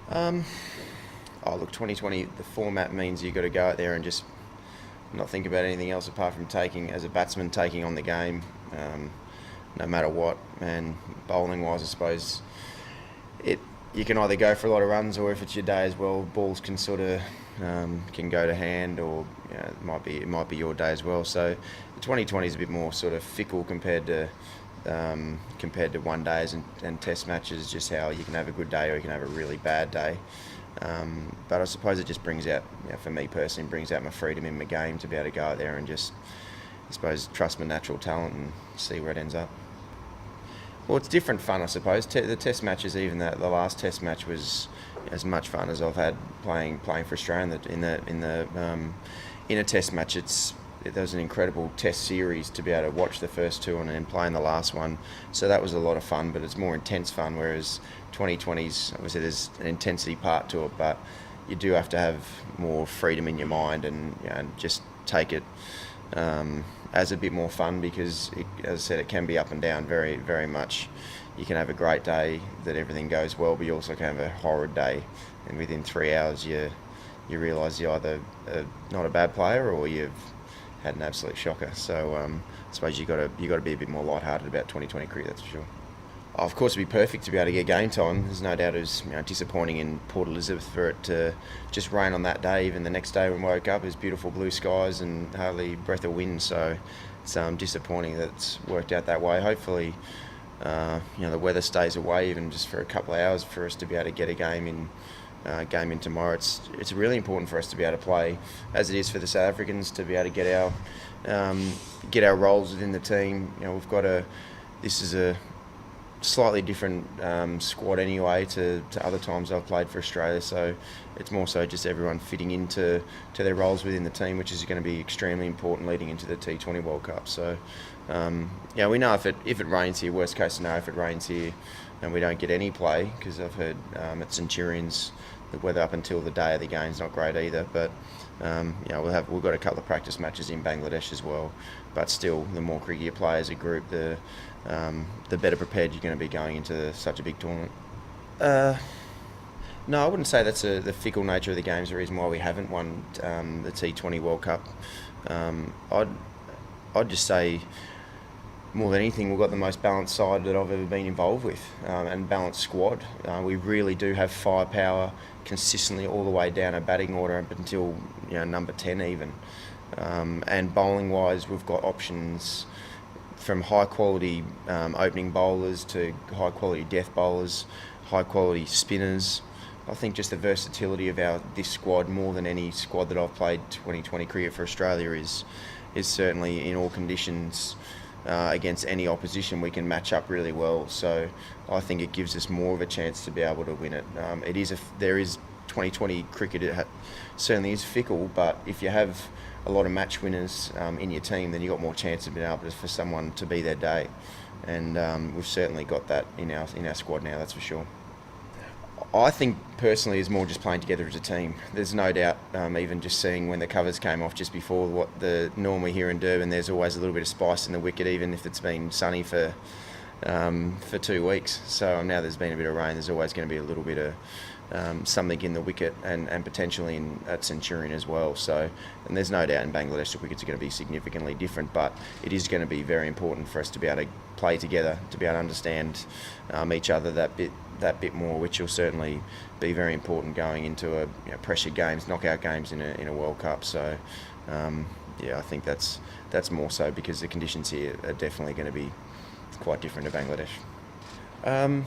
Um, oh, look, 2020, the format means you've got to go out there and just not think about anything else apart from taking, as a batsman, taking on the game, um, no matter what. And bowling wise, I suppose it you can either go for a lot of runs, or if it's your day as well, balls can sort of can go to hand, or it might be your day as well. So the 2020 is a bit more sort of fickle compared to one days and test matches. Just how you can have a good day or you can have a really bad day. But I suppose it just brings out, for me personally, brings out my freedom in my game to be able to go out there and just, I suppose, trust my natural talent and see where it ends up. Well, it's different fun, I suppose. The Test matches, even the last Test match was as much fun as I've had playing for Australia. In a Test match, there was an incredible Test series to be able to watch the first two and then play in the last one. So that was a lot of fun, but it's more intense fun. Whereas 2020s, obviously, there's an intensity part to it, but you do have to have more freedom in your mind and just take it as a bit more fun, because as I said, it can be up and down very, very much. You can have a great day that everything goes well, but you also can have a horrid day, and within 3 hours you realise you're either not a bad player or you've had an absolute shocker. So I suppose you got to be a bit more lighthearted about 2020 cricket, that's for sure. Of course, it'd be perfect to be able to get game time. There's no doubt it was disappointing in Port Elizabeth for it to just rain on that day. Even the next day when we woke up, it was beautiful blue skies and hardly a breath of wind. So it's disappointing that it's worked out that way. Hopefully, the weather stays away even just for a couple of hours for us to be able to get a game in tomorrow. It's really important for us to be able to play, as it is for the South Africans, to be able to get our roles within the team. This is a slightly different squad anyway to other times I've played for Australia, so it's more so just everyone fitting into their roles within the team, which is going to be extremely important leading into the T20 World Cup. So we know if it rains here, worst case scenario, if it rains here and we don't get any play, because I've heard at Centurions the weather up until the day of the game is not great either, but we've got a couple of practice matches in Bangladesh as well. But still, the more cricket you play as a group, the better prepared you're going to be going into such a big tournament. No, I wouldn't say that's the fickle nature of the game's the reason why we haven't won the T20 World Cup. I'd just say, more than anything, we've got the most balanced side that I've ever been involved with, and balanced squad. We really do have firepower consistently all the way down a batting order up until number 10 even. And bowling wise, we've got options from high quality opening bowlers to high quality death bowlers, high quality spinners. I think just the versatility of this squad, more than any squad that I've played 2020 cricket for Australia, is certainly in all conditions. Against any opposition, we can match up really well. So I think it gives us more of a chance to be able to win it. There is 2020 cricket. Certainly is fickle, but if you have a lot of match winners in your team, then you've got more chance of being able for someone to be their day. And we've certainly got that in our squad now. That's for sure. I think personally is more just playing together as a team. There's no doubt, even just seeing when the covers came off just before normally here in Durban, there's always a little bit of spice in the wicket, even if it's been sunny for 2 weeks. So now there's been a bit of rain, there's always going to be a little bit of something in the wicket and potentially at Centurion as well. So, and there's no doubt in Bangladesh the wickets are going to be significantly different, but it is going to be very important for us to be able to play together, to be able to understand each other that bit more, which will certainly be very important going into pressured games, knockout games in a World Cup. So I think that's more so because the conditions here are definitely going to be quite different to Bangladesh. Well,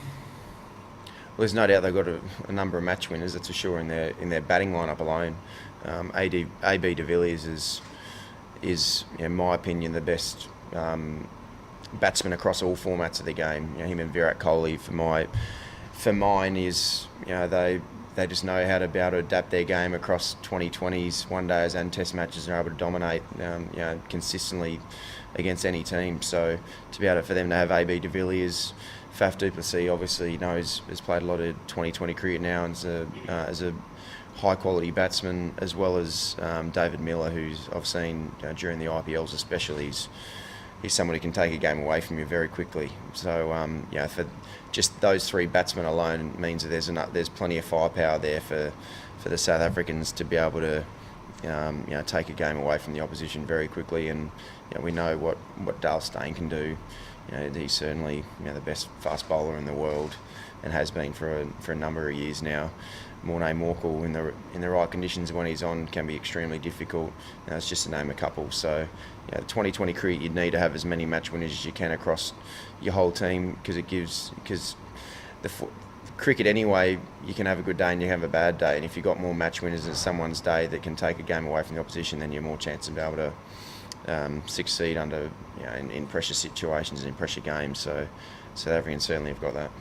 there's no doubt they've got a number of match winners, that's for sure, in their batting lineup alone. AB de Villiers is in my opinion the best batsman across all formats of the game. Him and Virat Kohli for mine is, they just know how to be able to adapt their game across 2020s, one days and test matches, and are able to dominate consistently against any team. So to be able for them to have AB de Villiers, Faf du Plessis obviously has played a lot of 2020 cricket now and as a high quality batsman, as well as David Miller, who's I've seen during the IPLs especially, he's someone who can take a game away from you very quickly. So for just those three batsmen alone means that there's plenty of firepower there for the South Africans to be able to take a game away from the opposition very quickly. And we know what Dale Steyn can do. He's certainly the best fast bowler in the world, and has been for a number of years now. Morne Morkel in the right conditions when he's on can be extremely difficult. It's just to name a couple. So, the 2020 cricket, you'd need to have as many match winners as you can across your whole team, because cricket anyway, you can have a good day and you can have a bad day, and if you've got more match winners in someone's day that can take a game away from the opposition, then you're more chance to be able to succeed under in pressure situations and in pressure games. So South Africans certainly have got that.